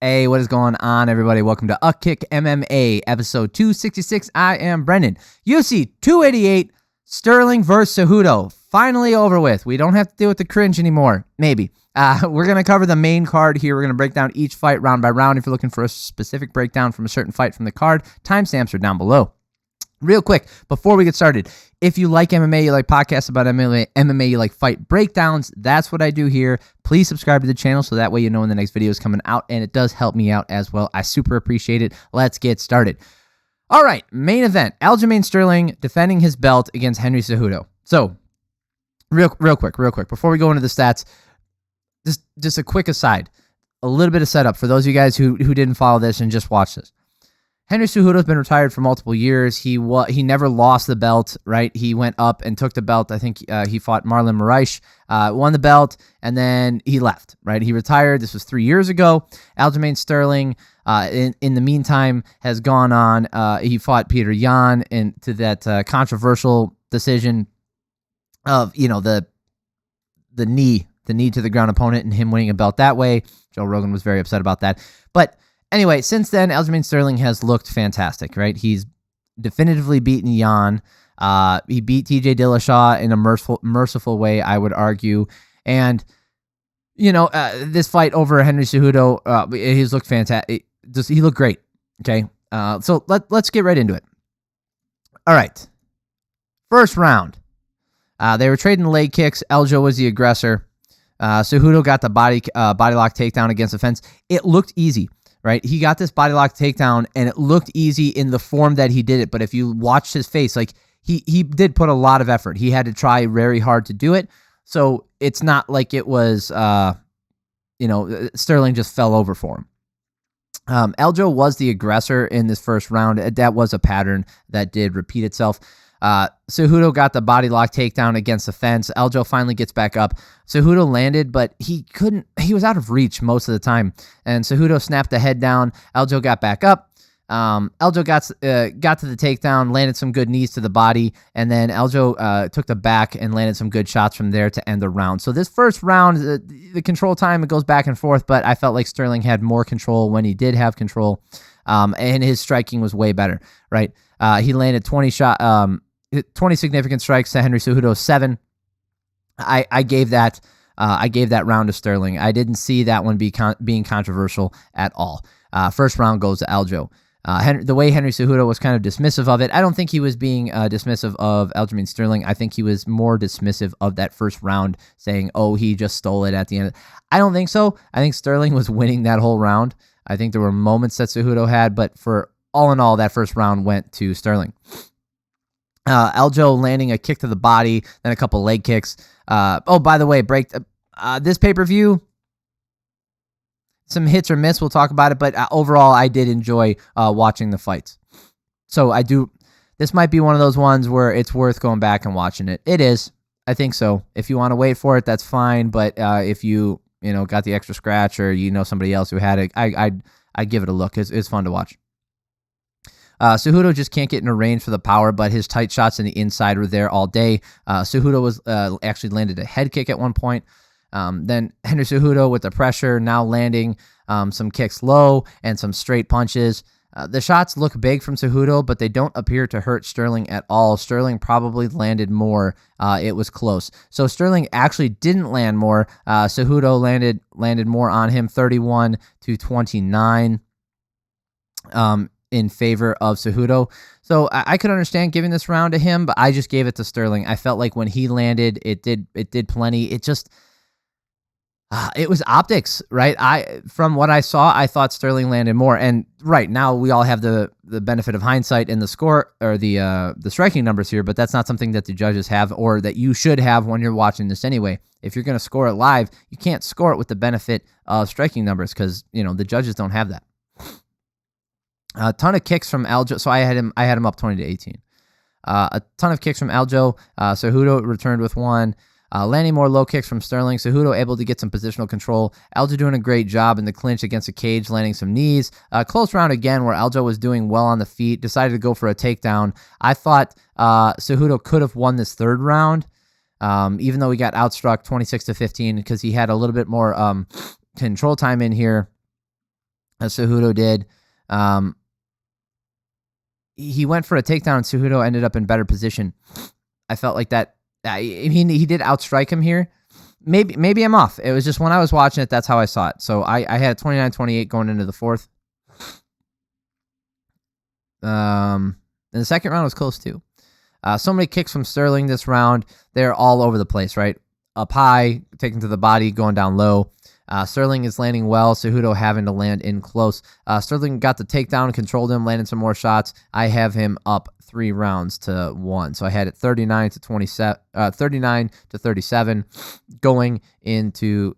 Hey, what is going on, everybody? Welcome to Kick MMA, episode 266. I am Brendan. UFC 288, Sterling versus Cejudo. Finally over with. We don't have to deal with the cringe anymore. Maybe. We're going to cover the main card here. We're going to break down each fight round by round. If you're looking for a specific breakdown from a certain fight from the card, timestamps are down below. Real quick, before we get started, if you like MMA, you like podcasts about MMA, you like fight breakdowns, that's what I do here. Please subscribe to the channel so that way you know when the next video is coming out, and it does help me out as well. I super appreciate it. Let's get started. All right, main event, Aljamain Sterling defending his belt against Henry Cejudo. So, real quick, before we go into the stats, just a quick aside, a little bit of setup for those of you guys who didn't follow this and just watched this. Henry Cejudo's been retired for multiple years. He never lost the belt, right? He went up and took the belt. I think he fought Marlon Moraes, won the belt, and then he left, right? He retired. This was 3 years ago. Aljamain Sterling, in the meantime, has gone on. He fought Peter Yan into that controversial decision of, the knee to the ground opponent and him winning a belt that way. Joe Rogan was very upset about that. But anyway, since then, Aljamain Sterling has looked fantastic, right? He's definitively beaten Yan. He beat TJ Dillashaw in a merciful way, I would argue. And, this fight over Henry Cejudo, he's looked fantastic. He looked great, okay? So let's get right into it. All right. First round. They were trading leg kicks. Aljo was the aggressor. Cejudo got the body lock takedown against the fence. It looked easy. Right, he got this body lock takedown, and it looked easy in the form that he did it. But if you watched his face, like he did put a lot of effort. He had to try very hard to do it. So it's not like it was, Sterling just fell over for him. Aljo was the aggressor in this first round. That was a pattern that did repeat itself. Cejudo got the body lock takedown against the fence. Aljo finally gets back up. Cejudo landed, but he was out of reach most of the time. And Cejudo snapped the head down. Aljo got back up. Aljo got to the takedown, landed some good knees to the body, and then Aljo took the back and landed some good shots from there to end the round. So this first round, the control time, it goes back and forth, but I felt like Sterling had more control when he did have control, and his striking was way better, right? He landed 20 significant strikes to Henry Cejudo's 7. I gave that round to Sterling. I didn't see that one being controversial at all. First round goes to Aljo. The way Henry Cejudo was kind of dismissive of it, I don't think he was being dismissive of Aljamain Sterling. I think he was more dismissive of that first round, saying, "Oh, he just stole it at the end." I don't think so. I think Sterling was winning that whole round. I think there were moments that Cejudo had, but for all in all, that first round went to Sterling. Aljo landing a kick to the body, then a couple leg kicks. By the way, this pay-per-view, some hits or miss, we'll talk about it, but overall, I did enjoy watching the fights. So this might be one of those ones where it's worth going back and watching it. It is. I think so. If you want to wait for it, that's fine, but if you got the extra scratch or somebody else who had it, I'd give it a look. It's fun to watch. Cejudo just can't get in a range for the power, but his tight shots in the inside were there all day. Cejudo was actually landed a head kick at one point. Then Henry Cejudo with the pressure, now landing some kicks low and some straight punches. The shots look big from Cejudo, but they don't appear to hurt Sterling at all. Sterling probably landed more. It was close. So Sterling actually didn't land more. Cejudo landed more on him, 31-29. In favor of Cejudo. So I could understand giving this round to him, but I just gave it to Sterling. I felt like when he landed, it did plenty. It just, it was optics, right? From what I saw, I thought Sterling landed more. And right now we all have the benefit of hindsight in the score or the striking numbers here, but that's not something that the judges have or that you should have when you're watching this anyway. If you're going to score it live, you can't score it with the benefit of striking numbers because, the judges don't have that. A ton of kicks from Aljo. So I had him up 20-18. A ton of kicks from Aljo. Cejudo returned with one. Landing more low kicks from Sterling. Cejudo able to get some positional control. Aljo doing a great job in the clinch against the cage, landing some knees. Close round again where Aljo was doing well on the feet. Decided to go for a takedown. I thought Cejudo could have won this third round, even though he got outstruck 26-15 because he had a little bit more control time in here. as Cejudo did. He went for a takedown, and Cejudo ended up in better position. I felt like that. He did outstrike him here. Maybe I'm off. It was just when I was watching it, that's how I saw it. So I had 29-28 going into the fourth. And the second round was close too. So many kicks from Sterling this round. They're all over the place, right? Up high, taken to the body, going down low. Sterling is landing well. Cejudo having to land in close. Sterling got the takedown, controlled him, landed some more shots. I have him up 3 rounds to 1. So I had it 39-37 going into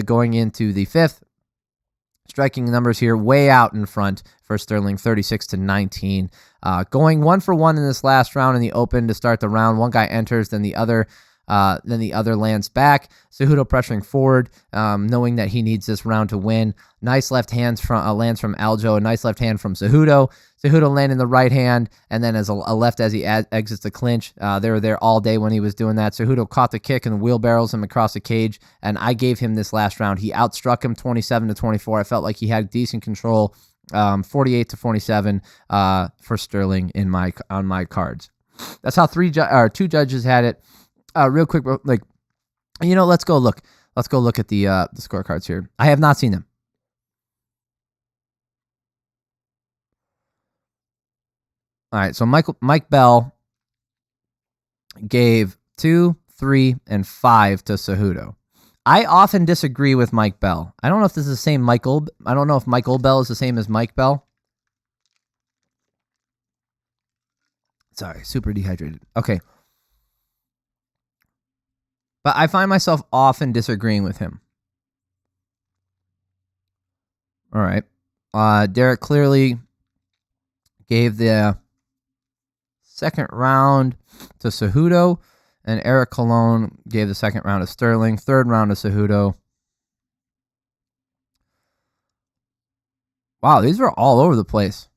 going into the fifth. Striking numbers here way out in front for Sterling, 36-19. Going 1 for 1 in this last round in the open to start the round. One guy enters, then the other lands back. Cejudo pressuring forward, knowing that he needs this round to win. Nice left hands from lands from Aljo. A nice left hand from Cejudo. Cejudo landing the right hand, and then as a left as he exits the clinch. They were there all day when he was doing that. Cejudo caught the kick and wheelbarrows him across the cage, and I gave him this last round. He outstruck him 27-24. I felt like he had decent control, 48-47 for Sterling on my cards. That's how 2 judges had it. Real quick, let's go look at the scorecards here. I have not seen them. All right, so Mike Bell gave 2, 3, and 5 to Cejudo. I often disagree with Mike Bell. I don't know if this is the same Michael. I don't know if Michael Bell is the same as Mike Bell. Sorry, super dehydrated. Okay. But I find myself often disagreeing with him. All right. Derek clearly gave the second round to Cejudo, and Eric Colon gave the second round to Sterling, third round to Cejudo. Wow, these were all over the place.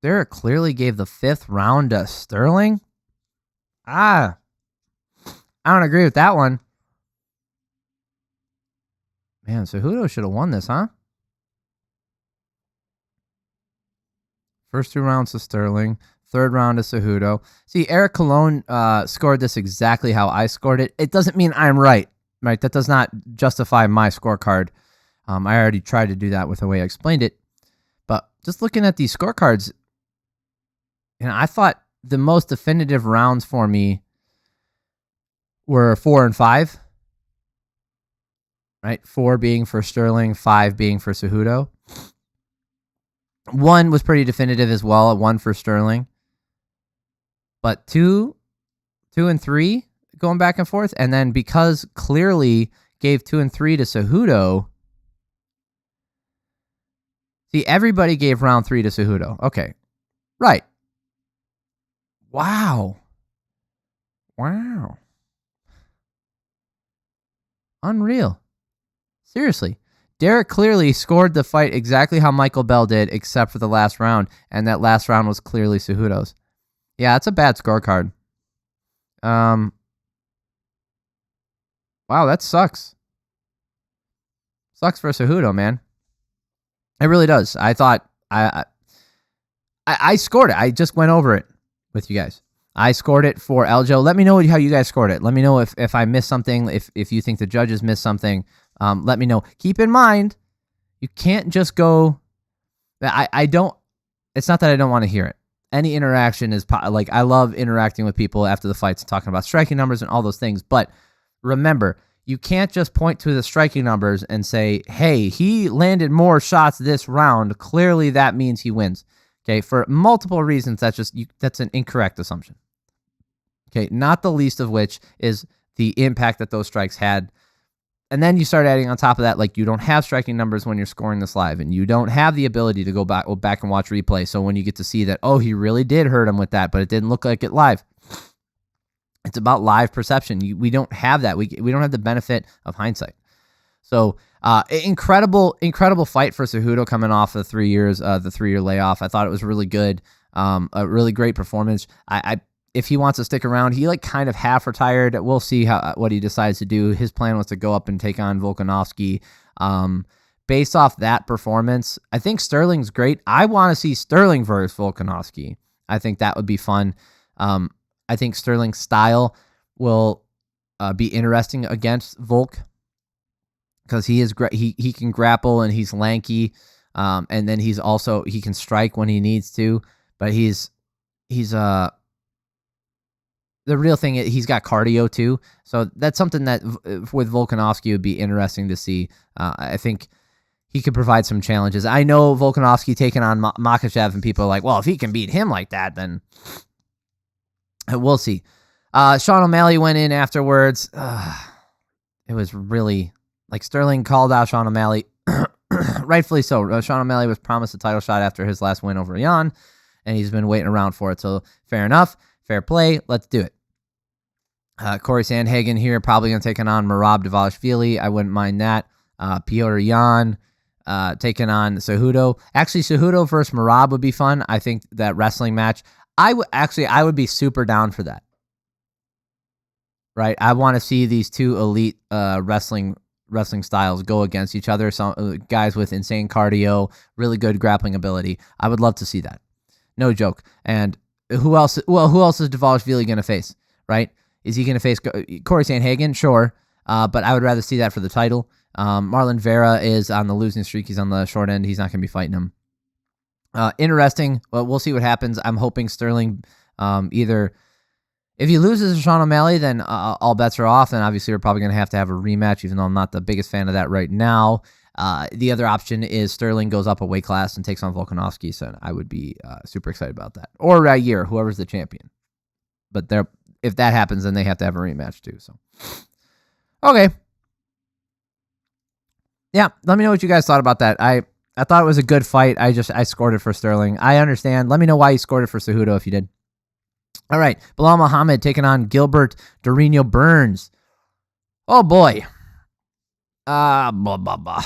Derek clearly gave the 5th round to Sterling. I don't agree with that one. Man, Cejudo should have won this, huh? First 2 rounds to Sterling. Third round to Cejudo. See, Eric Colon scored this exactly how I scored it. It doesn't mean I'm right? That does not justify my scorecard. I already tried to do that with the way I explained it. But just looking at these scorecards, I thought the most definitive rounds for me were 4 and 5. Right? 4 being for Sterling, 5 being for Cejudo. 1 was pretty definitive as well, at 1 for Sterling. But 2 and 3 going back and forth. And then because clearly gave 2 and 3 to Cejudo. See, everybody gave round 3 to Cejudo. Okay. Right. Wow. Unreal. Seriously. Derek clearly scored the fight exactly how Michael Bell did, except for the last round. And that last round was clearly Cejudo's. Yeah, it's a bad scorecard. Wow, that sucks. Sucks for Cejudo, man. It really does. I thought I scored it. I just went over it with you guys. I scored it for Aljo. Let me know how you guys scored it. Let me know if I missed something, if you think the judges missed something. Let me know. Keep in mind, you can't just go. I don't. It's not that I don't want to hear it. Any interaction is like, I love interacting with people after the fights and talking about striking numbers and all those things. But remember, you can't just point to the striking numbers and say, hey, he landed more shots this round. Clearly that means he wins. Okay, for multiple reasons, that's an incorrect assumption. Okay, not the least of which is the impact that those strikes had. And then you start adding on top of that, like, you don't have striking numbers when you're scoring this live, and you don't have the ability to go back and watch replay. So when you get to see that, oh, he really did hurt him with that, but it didn't look like it live. It's about live perception. We don't have that. We don't have the benefit of hindsight. So incredible fight for Cejudo coming off the 3 years, the 3-year layoff. I thought it was really good. A really great performance. if he wants to stick around, he like kind of half retired. We'll see what he decides to do. His plan was to go up and take on Volkanovski. Based off that performance, I think Sterling's great. I want to see Sterling versus Volkanovski. I think that would be fun. I think Sterling's style will be interesting against Volk because he is he can grapple and he's lanky, and then he can strike when he needs to. But he's the real thing. He's got cardio too, so that's something that with Volkanovski would be interesting to see. I think he could provide some challenges. I know Volkanovski taking on Makhachev, and people are like, well, if he can beat him like that, then we'll see. Sean O'Malley went in afterwards. It was really like Sterling called out Sean O'Malley, rightfully so. Sean O'Malley was promised a title shot after his last win over Jan, and he's been waiting around for it. So fair enough, fair play. Let's do it. Corey Sandhagen here probably going to take on Merab Dvalishvili. I wouldn't mind that. Piotr Jan taking on Cejudo. Actually, Cejudo versus Merab would be fun. I think that wrestling match. I would be super down for that. Right, I want to see these two elite wrestling styles go against each other. Some guys with insane cardio, really good grappling ability. I would love to see that. No joke. And who else? Well, who else is Dvalishvili going to face? Right? Is he going to face Corey Sandhagen? Sure, but I would rather see that for the title. Marlon Vera is on the losing streak. He's on the short end. He's not going to be fighting him. Interesting. Well, we'll see what happens. I'm hoping Sterling either, if he loses to Sean O'Malley, then all bets are off. And obviously we're probably going to have a rematch, even though I'm not the biggest fan of that right now. The other option is Sterling goes up a weight class and takes on Volkanovski. So I would be super excited about that. Or Rayer, whoever's the champion. But if that happens, then they have to have a rematch too. So, okay. Yeah, let me know what you guys thought about that. I thought it was a good fight. I scored it for Sterling. I understand. Let me know why you scored it for Cejudo if you did. All right, Belal Muhammad taking on Gilbert Dorino Burns. Oh boy. Blah, blah, blah.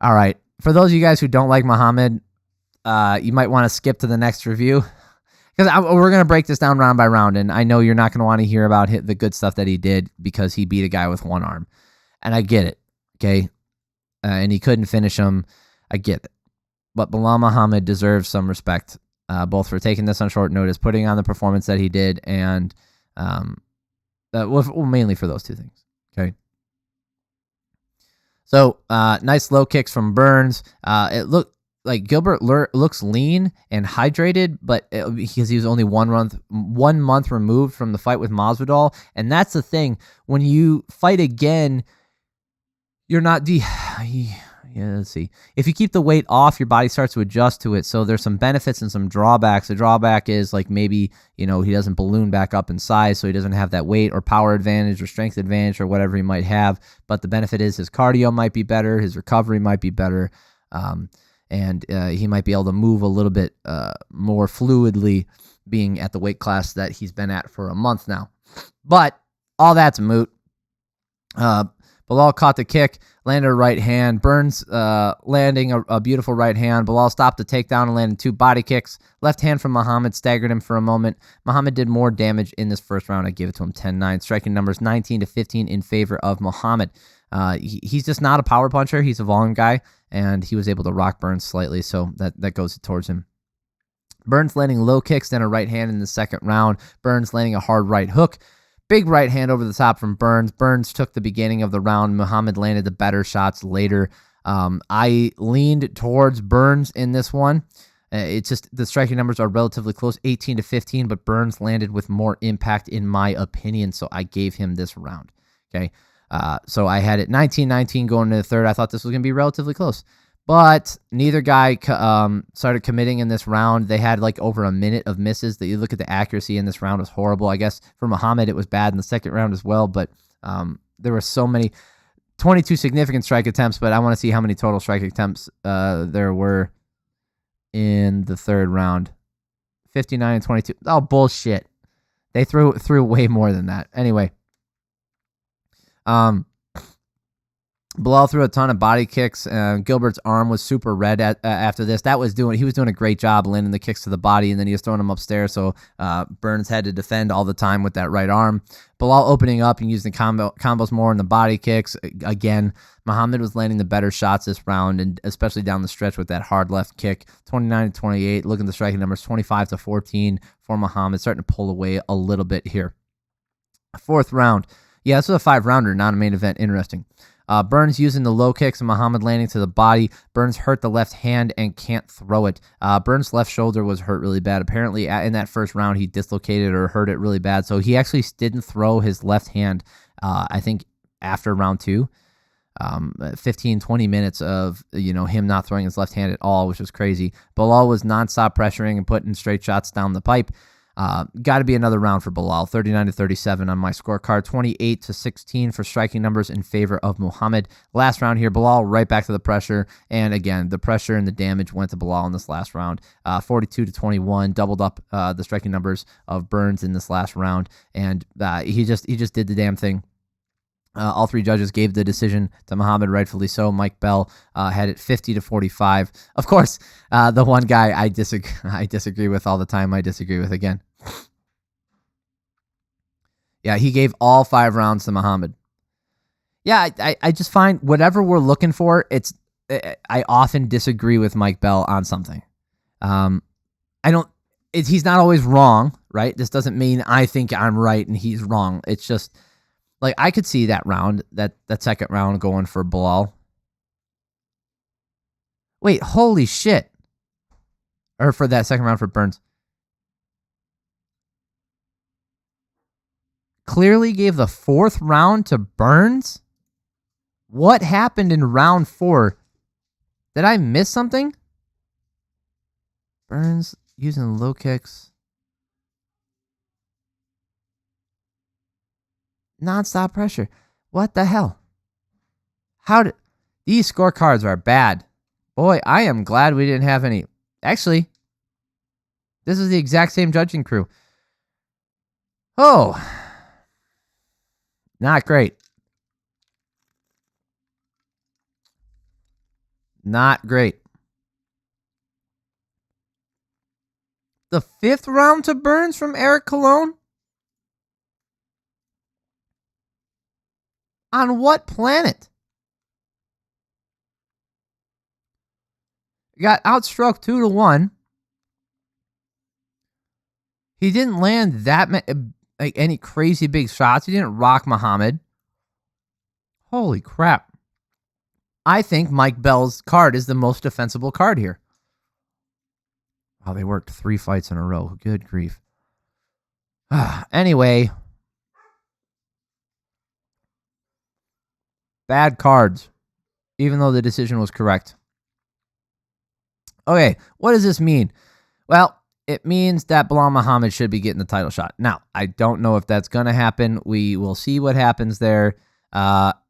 All right, for those of you guys who don't like Muhammad, you might want to skip to the next review because we're gonna break this down round by round, and I know you're not gonna want to hear about the good stuff that he did because he beat a guy with one arm, and I get it. Okay, and he couldn't finish him. I get it. But Belal Muhammad deserves some respect, both for taking this on short notice, putting on the performance that he did, and mainly for those two things. Okay. So, nice low kicks from Burns. It looked like Gilbert looks lean and hydrated, but because he was only 1 month removed from the fight with Masvidal, and that's the thing. When you fight again, you're not let's see. If you keep the weight off, your body starts to adjust to it. So there's some benefits and some drawbacks. The drawback is like maybe, he doesn't balloon back up in size, so he doesn't have that weight or power advantage or strength advantage or whatever he might have. But the benefit is his cardio might be better, his recovery might be better, and he might be able to move a little bit more fluidly being at the weight class that he's been at for a month now. But all that's moot. Belal caught the kick, landed a right hand. Burns landing a beautiful right hand. Belal stopped the takedown and landed 2 body kicks. Left hand from Muhammad staggered him for a moment. Muhammad did more damage in this first round. I give it to him 10-9. Striking numbers 19-15 in favor of Muhammad. He's just not a power puncher. He's a volume guy, and he was able to rock Burns slightly, so that goes towards him. Burns landing low kicks, then a right hand in the second round. Burns landing a hard right hook. Big right hand over the top from Burns. Burns took the beginning of the round. Muhammad landed the better shots later. I leaned towards Burns in this one. It's just the striking numbers are relatively close, 18-15, but Burns landed with more impact in my opinion, so I gave him this round. Okay, so I had it 19-19 going into the third. I thought this was going to be relatively close. But neither guy started committing in this round. They had like over a minute of misses. That you look at the accuracy in this round was horrible. I guess for Muhammad it was bad in the second round as well. But there were so many, 22 significant strike attempts. But I want to see how many total strike attempts there were in the third round. 59-22. Oh, bullshit. They threw Belal threw a ton of body kicks. Gilbert's arm was super red after this. He was doing a great job landing the kicks to the body, and then he was throwing them upstairs. So Burns had to defend all the time with that right arm. Belal opening up and using combos more in the body kicks. Again, Muhammad was landing the better shots this round, and especially down the stretch with that hard left kick. 29-28. Look at the striking numbers. 25-14 for Muhammad, starting to pull away a little bit here. Fourth round. Yeah, this was a 5-rounder, not a main event. Interesting. Burns using the low kicks and Muhammad landing to the body. Burns hurt the left hand and can't throw it. Burns' left shoulder was hurt really bad. Apparently, in that first round, he dislocated or hurt it really bad. So he actually didn't throw his left hand, I think, after round 2. 15, 20 minutes of, him not throwing his left hand at all, which was crazy. Belal was nonstop pressuring and putting straight shots down the pipe. Got to be another round for Belal. 39-37 on my scorecard. 28-16 for striking numbers in favor of Muhammad. Last round here, Belal right back to the pressure. And again, the pressure and the damage went to Belal in this last round. 42-21, doubled up the striking numbers of Burns in this last round. And he just did the damn thing. All 3 judges gave the decision to Muhammad, rightfully so. Mike Bell had it 50-45. Of course, the one guy I disagree with all the time, I disagree with again. Yeah, he gave all 5 rounds to Muhammad. Yeah, I just find whatever we're looking for, I often disagree with Mike Bell on something. He's not always wrong, right? This doesn't mean I think I'm right and he's wrong. It's just, like, I could see that round, that second round going for Belal. Wait, holy shit. Or for that second round for Burns. Clearly gave the 4th round to Burns? What happened in round 4? Did I miss something? Burns using low kicks. Non-stop pressure. What the hell? These scorecards are bad. Boy, I am glad we didn't have any. Actually, this is the exact same judging crew. Oh, not great. Not great. The 5th round to Burns from Eric Colon? On what planet? Got outstroked 2-1. He didn't land that any crazy big shots. He didn't rock Muhammad. Holy crap. I think Mike Bell's card is the most defensible card here. Wow, they worked 3 fights in a row. Good grief. Anyway. Bad cards. Even though the decision was correct. Okay, what does this mean? Well, it means that Belal Muhammad should be getting the title shot. Now, I don't know if that's going to happen. We will see what happens there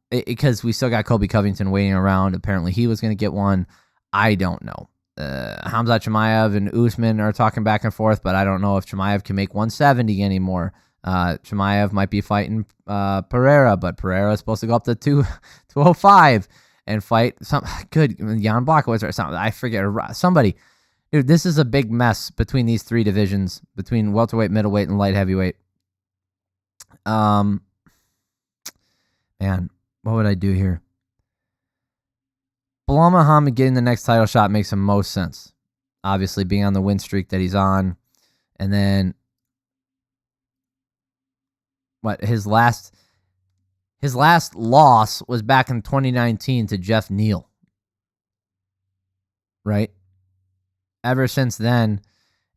because we still got Colby Covington waiting around. Apparently, he was going to get one. I don't know. Khamzat Chimaev and Usman are talking back and forth, but I don't know if Chimaev can make 170 anymore. Chimaev might be fighting Pereira, but Pereira is supposed to go up to 205 and fight some good Jan Blachowicz or something. I forget somebody. Dude, this is a big mess between these 3 divisions, between welterweight, middleweight, and light heavyweight. Man, what would I do here? Belal Muhammad getting the next title shot makes the most sense. Obviously, being on the win streak that he's on, and then his last loss was back in 2019 to Jeff Neal. Right? Ever since then,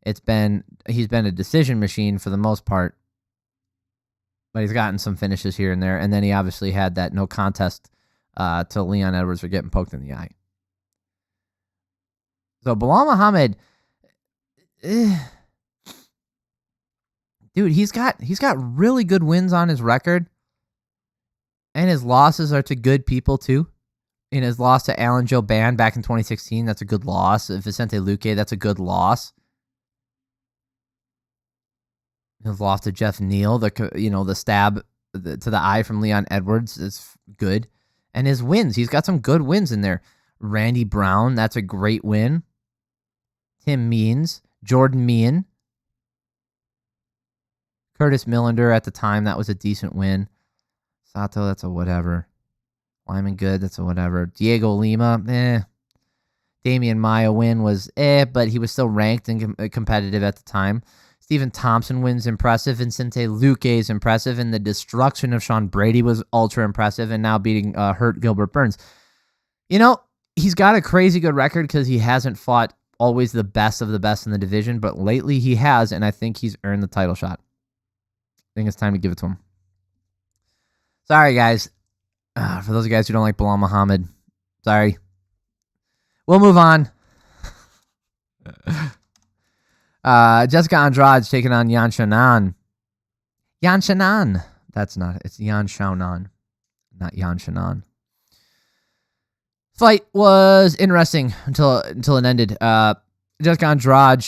he's been a decision machine for the most part. But he's gotten some finishes here and there, and then he obviously had that no contest to Leon Edwards for getting poked in the eye. So Belal Muhammad, dude, he's got really good wins on his record, and his losses are to good people too. In his loss to Alan Jouban back in 2016, that's a good loss. Vicente Luque, that's a good loss. His loss to Jeff Neal, the stab to the eye from Leon Edwards is good. And his wins, he's got some good wins in there. Randy Brown, that's a great win. Tim Means, Jordan Meehan. Curtis Millender at the time, that was a decent win. Sato, that's a whatever. Lyman Good, that's a whatever. Diego Lima, Damian Maia win was but he was still ranked and competitive at the time. Stephen Thompson wins impressive. Vincente Luque is impressive. And the destruction of Sean Brady was ultra impressive. And now beating hurt Gilbert Burns. You know, he's got a crazy good record because he hasn't fought always the best of the best in the division. But lately he has, and I think he's earned the title shot. I think it's time to give it to him. Sorry, guys. For those of you guys who don't like Belal Muhammad, sorry. We'll move on. Jessica Andrade taking on Yan Xiaonan. Yan Xiaonan. That's not it. It's Yan Xiaonan, not Yan Xiaonan. Fight was interesting until it ended. Jessica Andrade,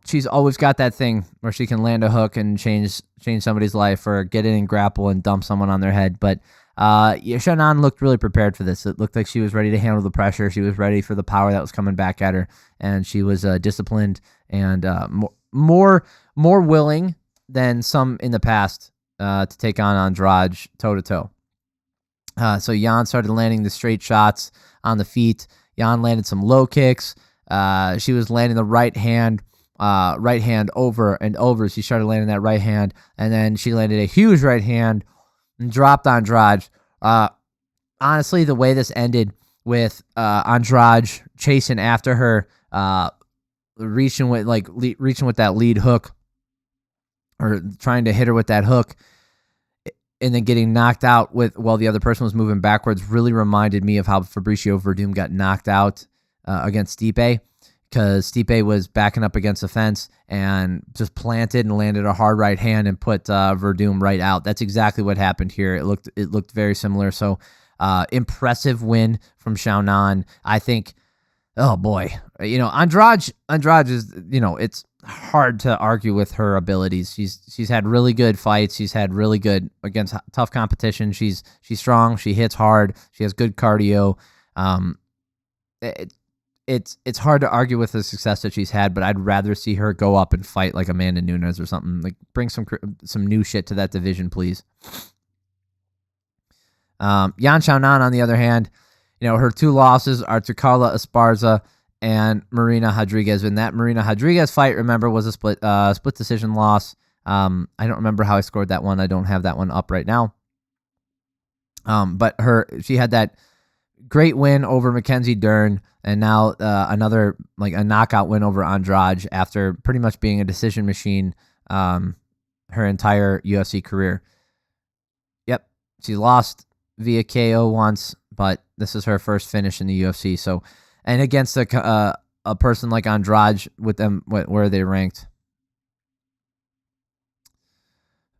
she's always got that thing where she can land a hook and change somebody's life or get in and grapple and dump someone on their head. But Xiaonan looked really prepared for this. It looked like she was ready to handle the pressure. She was ready for the power that was coming back at her, and she was disciplined and more willing than some in the past to take on Andrade toe-to-toe. So Yan started landing the straight shots on the feet. Yan landed some low kicks. She was landing the right hand over and over. She started landing that right hand, and then she landed a huge right hand and dropped Andrade. Honestly, the way this ended with Andrade chasing after her, reaching with that lead hook, or trying to hit her with that hook, and then getting knocked out while the other person was moving backwards, really reminded me of how Fabricio Verdum got knocked out against Stipe, because Stipe was backing up against the fence and just planted and landed a hard right hand and put Verdum right out. That's exactly what happened here. It looked very similar. So impressive win from Xiaonan. I think, oh boy, Andrade is, it's hard to argue with her abilities. She's had really good fights. She's had really good against tough competition. She's strong. She hits hard. She has good cardio. It's hard to argue with the success that she's had, but I'd rather see her go up and fight like Amanda Nunes or something. Like, bring some new shit to that division, please. Yan Xiaonan, on the other hand, her two losses are to Carla Esparza and Marina Rodriguez. And that Marina Rodriguez fight, remember, was a split decision loss. I don't remember how I scored that one. I don't have that one up right now. But she had that great win over Mackenzie Dern, and now another a knockout win over Andrade after pretty much being a decision machine her entire UFC career. Yep, she lost via KO once, but this is her first finish in the UFC. So, and against a person like Andrade, with them, where are they ranked?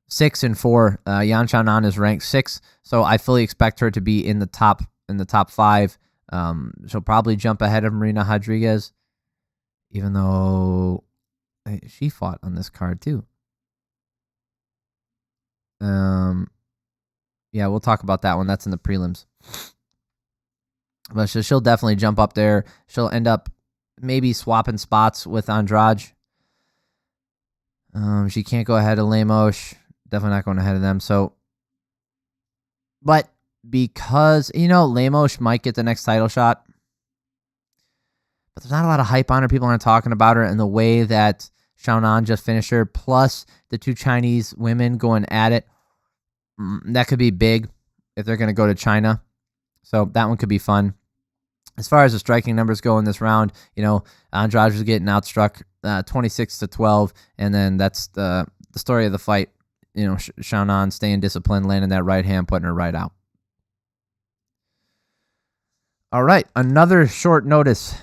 6 and 4. Yan Xiaonan is ranked 6, so I fully expect her to be in the top 5. She'll probably jump ahead of Marina Rodriguez, even though she fought on this card too. Yeah, we'll talk about that one. That's in the prelims. But she'll definitely jump up there. She'll end up maybe swapping spots with Andrade. She can't go ahead of Lemos. Definitely not going ahead of them. So, but because, Lemos might get the next title shot, but there's not a lot of hype on her. People aren't talking about her, and the way that Xiaonan just finished her, plus the two Chinese women going at it, that could be big if they're going to go to China. So that one could be fun. As far as the striking numbers go in this round, Andrade was getting outstruck 26-12, and then that's the story of the fight. Xiaonan staying disciplined, landing that right hand, putting her right out. All right, another short notice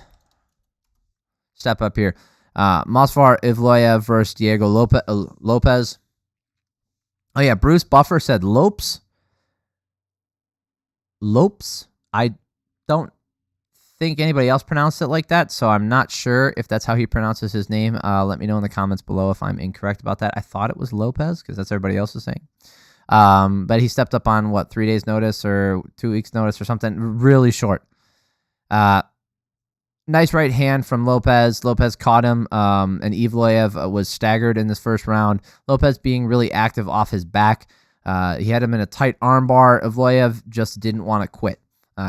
step up here. Movsar Evloev versus Diego Lopes. Oh yeah, Bruce Buffer said Lopes. I don't think anybody else pronounced it like that, so I'm not sure if that's how he pronounces his name. Let me know in the comments below if I'm incorrect about that. I thought it was Lopez, because that's everybody else is saying. But he stepped up on 3 days notice or 2 weeks notice or something really short. Nice right hand from Lopes. Lopes caught him, and Evloev was staggered in this first round. Lopes being really active off his back. He had him in a tight armbar. Evloev just didn't want to quit.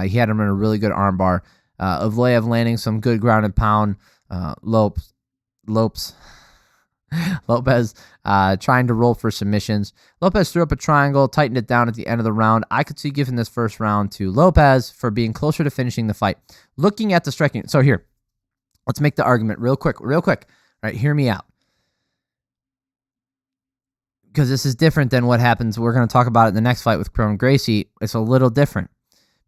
He had him in a really good armbar. Evloev landing some good ground and pound. Lopes trying to roll for submissions. Lopes threw up a triangle, tightened it down at the end of the round. I could see giving this first round to Lopes for being closer to finishing the fight. Looking at the striking. So here, let's make the argument real quick. All right, hear me out. Because this is different than what happens. We're going to talk about it in the next fight with Kron Gracie. It's a little different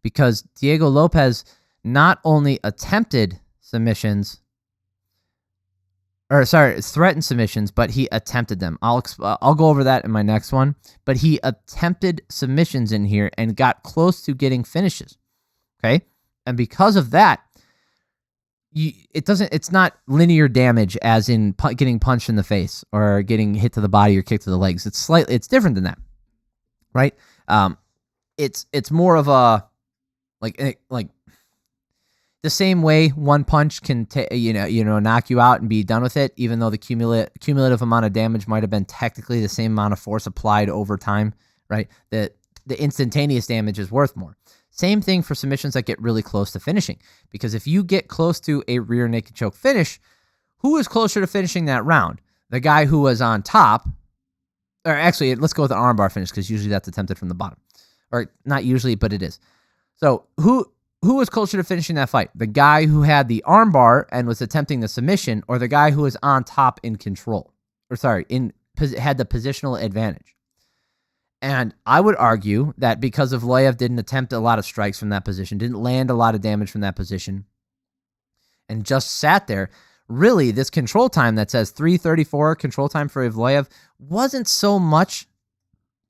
because Diego Lopes not only attempted submissions, threatened submissions, but he attempted them. I'll go over that in my next one. But he attempted submissions in here and got close to getting finishes. Okay, and because of that, it's not linear damage as in getting punched in the face or getting hit to the body or kicked to the legs. It's different than that, right? It's more of a like the same way one punch can knock you out and be done with it, even though the cumulative amount of damage might have been technically the same amount of force applied over time, right? The instantaneous damage is worth more. Same thing for submissions that get really close to finishing, because if you get close to a rear naked choke finish, who is closer to finishing that round? The guy who was on top, or actually, let's go with the armbar finish because usually that's attempted from the bottom, or not usually, but it is. So who was closer to finishing that fight? The guy who had the armbar and was attempting the submission, or the guy who was on top in control, had the positional advantage? And I would argue that because Evloev didn't attempt a lot of strikes from that position, didn't land a lot of damage from that position, and just sat there, really this control time that says 3:34 control time for Evloev wasn't so much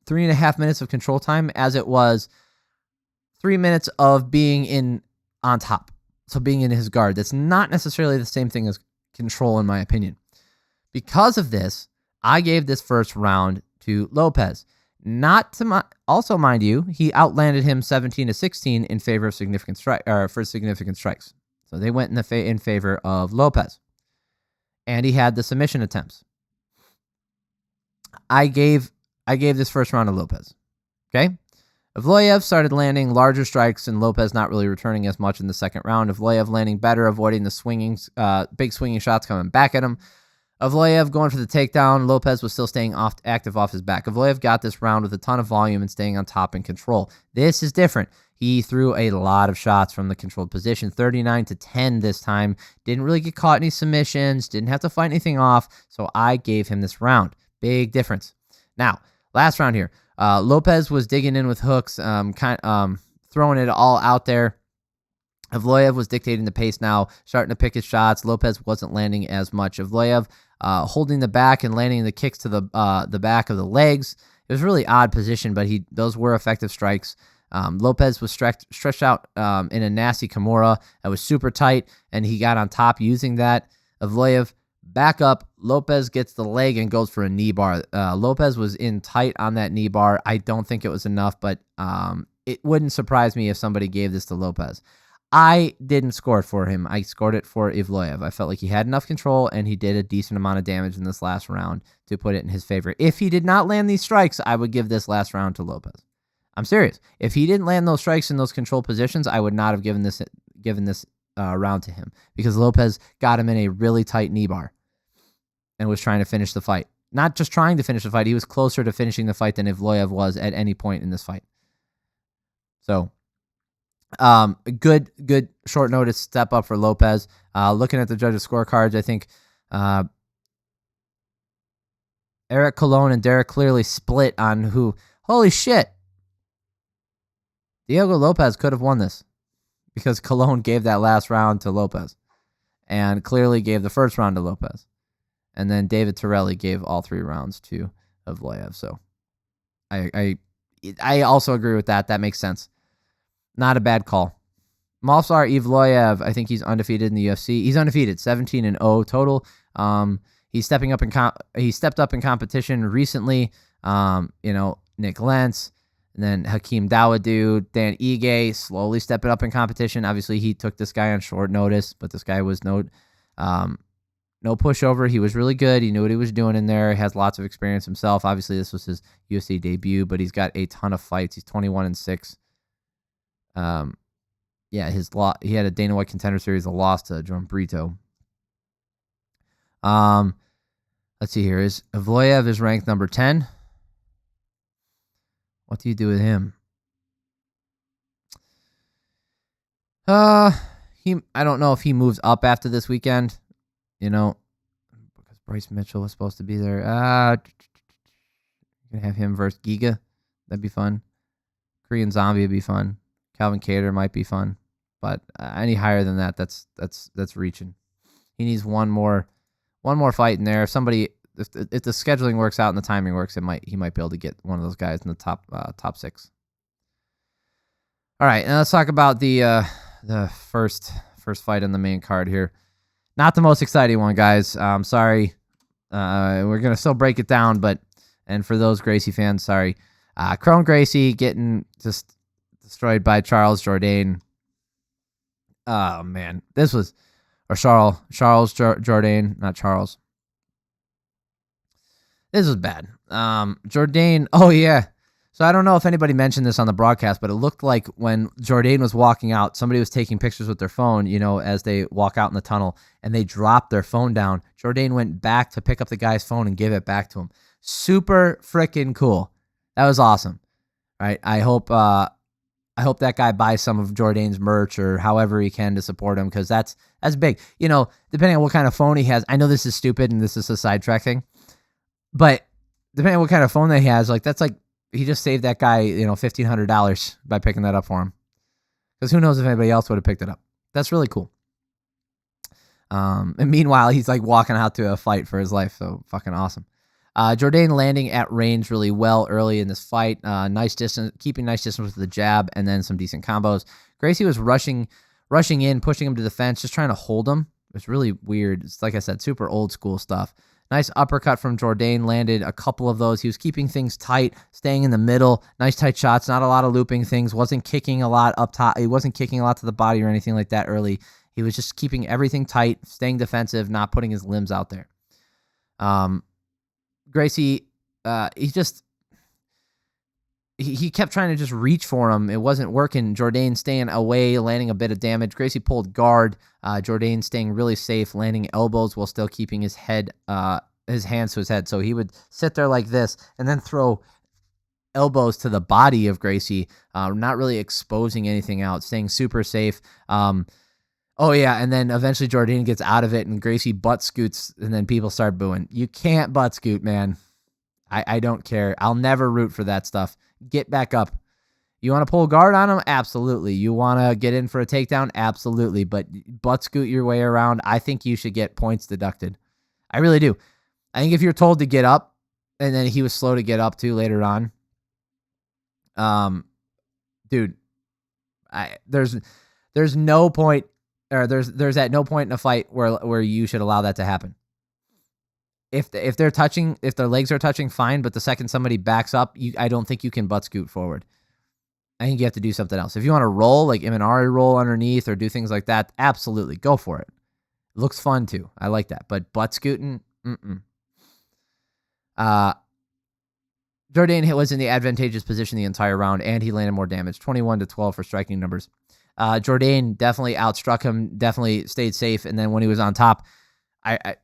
3.5 minutes of control time as it was 3 minutes of being on top. So being in his guard. That's not necessarily the same thing as control in my opinion. Because of this, I gave this first round to Lopes. Also, mind you, he outlanded him 17-16 in favor of significant strikes. So they went in favor of Lopes, and he had the submission attempts. I gave this first round to Lopes. Okay, Evloev started landing larger strikes, and Lopes not really returning as much in the second round. Evloev landing better, avoiding the big swinging shots coming back at him. Evloev going for the takedown. Lopes was still staying active off his back. Evloev got this round with a ton of volume and staying on top and control. This is different. He threw a lot of shots from the controlled position, 39-10 this time. Didn't really get caught any submissions. Didn't have to fight anything off. So I gave him this round. Big difference. Now, last round here. Lopes was digging in with hooks, throwing it all out there. Evloev was dictating the pace now, starting to pick his shots. Lopes wasn't landing as much. Evloev holding the back and landing the kicks to the back of the legs. It was a really odd position, but those were effective strikes. Lopes was stretched out in a nasty Kimura that was super tight, and he got on top using that. Evloev back up. Lopes gets the leg and goes for a knee bar. Lopes was in tight on that knee bar. I don't think it was enough, but it wouldn't surprise me if somebody gave this to Lopes. I didn't score it for him. I scored it for Evloev. I felt like he had enough control, and he did a decent amount of damage in this last round to put it in his favor. If he did not land these strikes, I would give this last round to Lopes. I'm serious. If he didn't land those strikes in those control positions, I would not have given this round to him, because Lopes got him in a really tight knee bar and was trying to finish the fight. Not just trying to finish the fight, he was closer to finishing the fight than Evloev was at any point in this fight. So, good short notice step up for Lopes. Looking at the judges' scorecards, I think Eric Colon and Derek clearly split on who. Holy shit! Diego Lopes could have won this because Colon gave that last round to Lopes and clearly gave the first round to Lopes. And then David Torelli gave all 3 rounds to Evloev. So I also agree with that. That makes sense. Not a bad call. Movsar Evloev, I think he's undefeated in the UFC. He's undefeated, 17-0 total. He stepped up in competition recently. Nick Lentz, and then Hakeem Dawodu, Dan Ige slowly stepping up in competition. Obviously, he took this guy on short notice, but this guy was no pushover. He was really good. He knew what he was doing in there. He has lots of experience himself. Obviously, this was his UFC debut, but he's got a ton of fights. He's 21-6. He had a Dana White Contender Series, a loss to John Brito. Let's see here. Evloev is ranked number 10. What do you do with him? I don't know if he moves up after this weekend, because Bryce Mitchell was supposed to be there. Gonna have him versus Giga. That'd be fun. Korean Zombie would be fun. Calvin Kattar might be fun, but any higher than that, that's reaching. He needs one more fight in there. If the scheduling works out and the timing works, he might be able to get one of those guys in the top 6. All right, now let's talk about the first fight on the main card here. Not the most exciting one, guys. I'm sorry. We're gonna still break it down, and for those Gracie fans, sorry. Kron Gracie getting just destroyed by Charles Jourdain. Oh man, Charles Jourdain, not Charles. This was bad. Jourdain. Oh yeah. So I don't know if anybody mentioned this on the broadcast, but it looked like when Jourdain was walking out, somebody was taking pictures with their phone, as they walk out in the tunnel, and they dropped their phone down. Jourdain went back to pick up the guy's phone and give it back to him. Super freaking cool. That was awesome. All right. I hope that guy buys some of Jourdain's merch or however he can to support him, because that's big. Depending on what kind of phone he has. I know this is stupid and this is a sidetrack thing, but depending on what kind of phone that he has, that's like he just saved that guy, $1,500 by picking that up for him. Because who knows if anybody else would have picked it up. That's really cool. And meanwhile, he's walking out to a fight for his life. So fucking awesome. Jourdain landing at range really well early in this fight. Nice distance, keeping nice distance with the jab, and then some decent combos. Gracie was rushing in, pushing him to the fence, just trying to hold him. It was really weird. It's like I said, super old school stuff. Nice uppercut from Jourdain, landed a couple of those. He was keeping things tight, staying in the middle. Nice tight shots, not a lot of looping things. Wasn't kicking a lot up top. He wasn't kicking a lot to the body or anything like that early. He was just keeping everything tight, staying defensive, not putting his limbs out there. Gracie, he kept trying to just reach for him. It wasn't working. Jourdain staying away, landing a bit of damage. Gracie pulled guard. Jourdain staying really safe, landing elbows while still keeping his head, his hands to his head. So he would sit there like this and then throw elbows to the body of Gracie, not really exposing anything out, staying super safe. Oh yeah, and then eventually Jourdain gets out of it and Gracie butt scoots, and then people start booing. You can't butt scoot, man. I don't care. I'll never root for that stuff. Get back up. You want to pull guard on him? Absolutely. You want to get in for a takedown? Absolutely. But butt scoot your way around, I think you should get points deducted. I really do. I think if you're told to get up, and then he was slow to get up too later on, dude, there's no point, or there's at no point in a fight where you should allow that to happen. If they're touching, if their legs are touching, fine. But the second somebody backs up, I don't think you can butt scoot forward. I think you have to do something else. If you want to roll, like Imanari roll underneath or do things like that, absolutely go for it. Looks fun too. I like that. But butt scooting, Jourdain was in the advantageous position the entire round, and he landed more damage. 21-12 for striking numbers. Jourdain definitely outstruck him. Definitely stayed safe. And then when he was on top,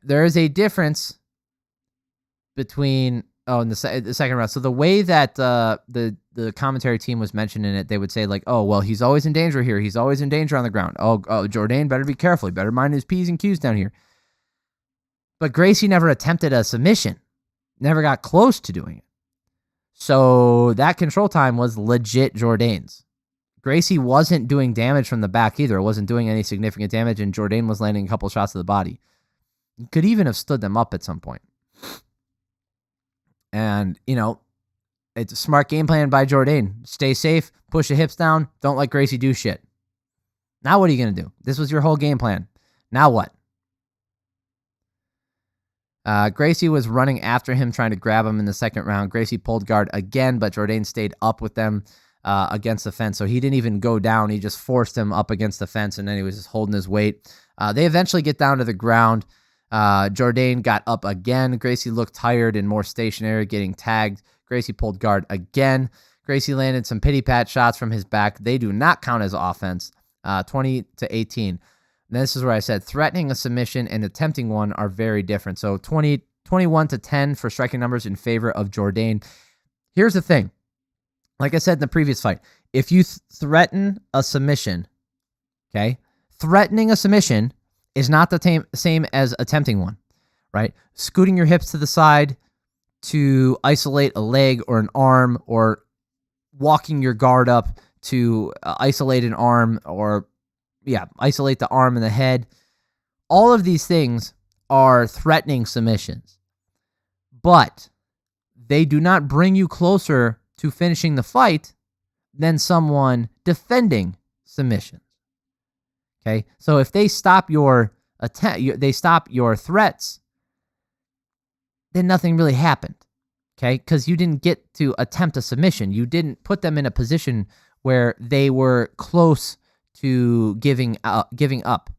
there is a difference between in the second round. So the way that the commentary team was mentioning it, they would say like, oh, well, he's always in danger here. He's always in danger on the ground. Oh, Jourdain better be careful. He better mind his P's and Q's down here. But Gracie never attempted a submission. Never got close to doing it. So that control time was legit Jourdain's. Gracie wasn't doing damage from the back either. It wasn't doing any significant damage, and Jourdain was landing a couple shots to the body. Could even have stood them up at some point. And, it's a smart game plan by Jourdain. Stay safe, push the hips down, don't let Gracie do shit. Now what are you going to do? This was your whole game plan. Now what? Gracie was running after him, trying to grab him in the second round. Gracie pulled guard again, but Jourdain stayed up with them against the fence. So he didn't even go down. He just forced him up against the fence, and then he was just holding his weight. They eventually get down to the ground. Jourdain got up again. Gracie looked tired and more stationary, getting tagged. Gracie pulled guard again. Gracie landed some pity-pat shots from his back. They do not count as offense. 20-18. And this is where I said threatening a submission and attempting one are very different. So 21-10 for striking numbers in favor of Jourdain. Here's the thing. Like I said in the previous fight, if you threaten a submission, okay, threatening a submission is not the same as attempting one, right? Scooting your hips to the side to isolate a leg or an arm, or walking your guard up to isolate an arm, or isolate the arm and the head. All of these things are threatening submissions, but they do not bring you closer to finishing the fight than someone defending submissions. Okay, so if they stop your they stop your threats, then nothing really happened. Okay, because you didn't get to attempt a submission. You didn't put them in a position where they were close to giving up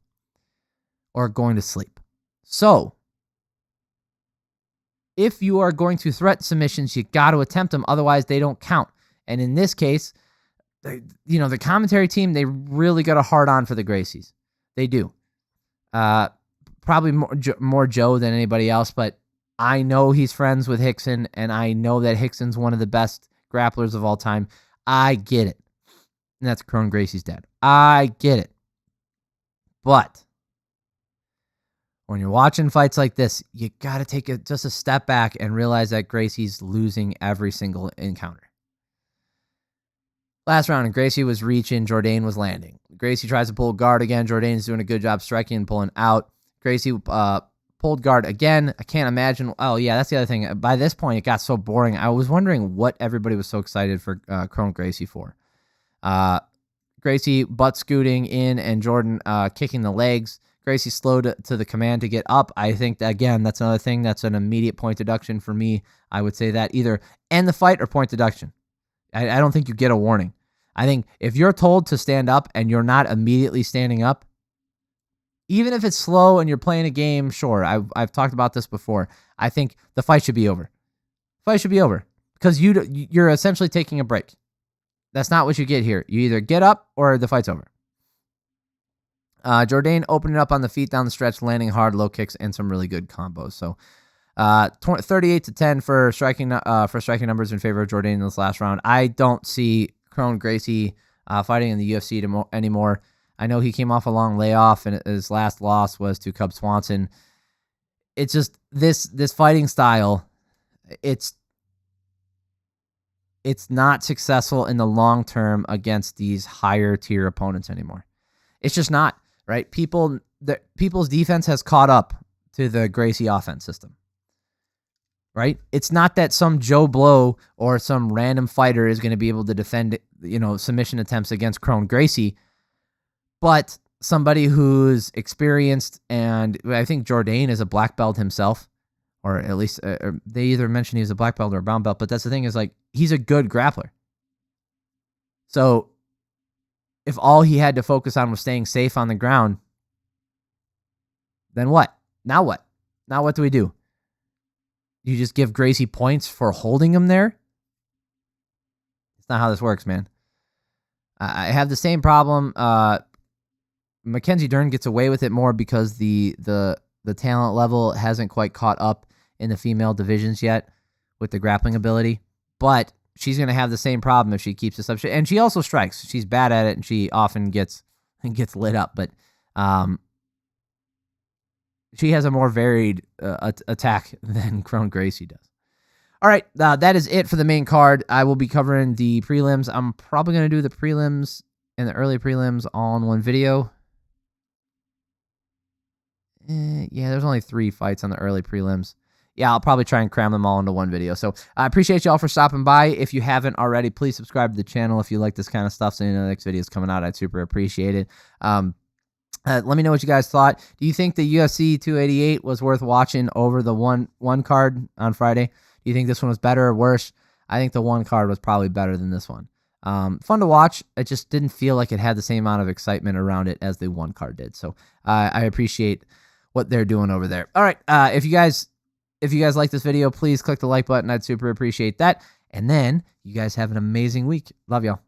or going to sleep. So if you are going to threaten submissions, you got to attempt them. Otherwise, they don't count. And in this case, the commentary team, they really got a hard on for the Gracies. They do. Probably more Joe than anybody else, but I know he's friends with Rickson, and I know that Rickson's one of the best grapplers of all time. I get it. And that's Kron Gracie's dad. I get it. But when you're watching fights like this, you got to take just a step back and realize that Gracie's losing every single encounter. Last round, and Gracie was reaching, Jourdain was landing. Gracie tries to pull guard again. Jourdain's doing a good job striking and pulling out. Gracie pulled guard again. I can't imagine. Oh, yeah, that's the other thing. By this point, it got so boring. I was wondering what everybody was so excited for Kron Gracie for. Gracie butt scooting in and Jourdain kicking the legs. Gracie slowed to the command to get up. I think, that, again, that's another thing. That's an immediate point deduction for me. I would say that either end the fight or point deduction. I don't think you get a warning. I think if you're told to stand up and you're not immediately standing up, even if it's slow and you're playing a game, sure, I've talked about this before. I think the fight should be over. Fight should be over because you're essentially taking a break. That's not what you get here. You either get up or the fight's over. Jourdain opening up on the feet down the stretch, landing hard low kicks and some really good combos. So 38-10 for striking numbers in favor of Jourdain in this last round. I don't see Kron Gracie fighting in the UFC anymore. I know he came off a long layoff, and his last loss was to Cub Swanson. It's just this fighting style. It's not successful in the long term against these higher tier opponents anymore. It's just not, right? People's defense has caught up to the Gracie offense system. Right? It's not that some Joe Blow or some random fighter is going to be able to defend, submission attempts against Kron Gracie, but somebody who's experienced, and I think Jourdain is a black belt himself, or at least they either mentioned he's a black belt or a brown belt, but that's the thing is, like, he's a good grappler. So if all he had to focus on was staying safe on the ground, then what? Now what? Now what do we do? You just give Gracie points for holding him there? It's not how this works, man. I have the same problem. Mackenzie Dern gets away with it more because the talent level hasn't quite caught up in the female divisions yet with the grappling ability. But she's going to have the same problem if she keeps this up. And she also strikes. She's bad at it, and she often gets lit up. But she has a more varied attack than Kron Gracie does. All right, that is it for the main card. I will be covering the prelims. I'm probably going to do the prelims and the early prelims all in one video. Yeah, there's only 3 fights on the early prelims. Yeah, I'll probably try and cram them all into one video. So I appreciate y'all for stopping by. If you haven't already, please subscribe to the channel if you like this kind of stuff so you know the next video is coming out. I'd super appreciate it. Let me know what you guys thought. Do you think the UFC 288 was worth watching over the one card on Friday? Do you think this one was better or worse? I think the one card was probably better than this one. Fun to watch. It just didn't feel like it had the same amount of excitement around it as the one card did. So I appreciate what they're doing over there. All right. If you guys like this video, please click the like button. I'd super appreciate that. And then you guys have an amazing week. Love y'all.